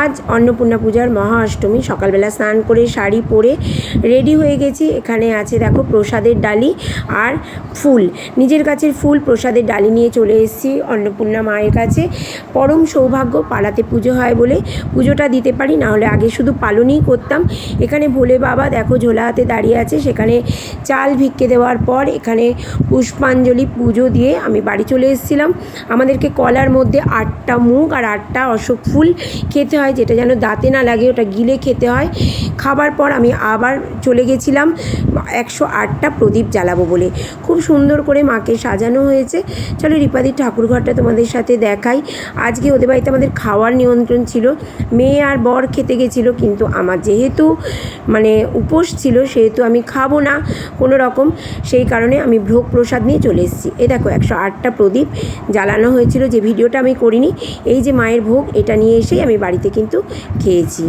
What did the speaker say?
আজ অন্নপূর্ণা পূজার মহা অষ্টমী। সকালবেলা স্নান করে শাড়ি পরে রেডি হয়ে গেছি। এখানে আছে দেখো প্রসাদের ডালি আর ফুল, নিজের গাছের ফুল প্রসাদের ডালি নিয়ে চলে এসেছি অন্নপূর্ণা মায়ের কাছে। পরম সৌভাগ্য, পালাতে পুজো হয় বলে পুজোটা দিতে পারি, না হলে আগে শুধু পালনই করতাম। এখানে ভোলে বাবা দেখো ঝোলা হাতে দাঁড়িয়ে আছে, সেখানে চাল ভিক্ষে দেওয়ার পর এখানে পুষ্পাঞ্জলি পুজো দিয়ে আমি বাড়ি চলে এসেছিলাম। আমাদেরকে কলার মধ্যে 8টা মুগ আর 8টা অশোক ফুল খেতে হয়, যেটা যেন দাঁতে না লাগে, ওটা গিলে খেতে হয়। খাবার পর আমি আবার চলে গেছিলাম 108টা প্রদীপ জ্বালাবো বলে। খুব সুন্দর করে মাকে সাজানো হয়েছে। চলো রিপাদির ঠাকুরঘরটা তোমাদের সাথে দেখাই। আজকে ওদের বাড়িতে আমাদের খাওয়ার নিয়ন্ত্রণ ছিল, মেয়ে আর বর খেতে গেছিলো, কিন্তু আমার যেহেতু উপোস ছিল সেহেতু আমি খাবো না কোনো রকম, সেই কারণে আমি ভোগ প্রসাদ নিয়ে চলে এসেছি। এই দেখো 108টা প্রদীপ জ্বালানো হয়েছিল, যে ভিডিওটা আমি করিনি। এই যে মায়ের ভোগ, এটা নিয়ে এসেই আমি বাড়িতে কিন্তু খেয়েছি।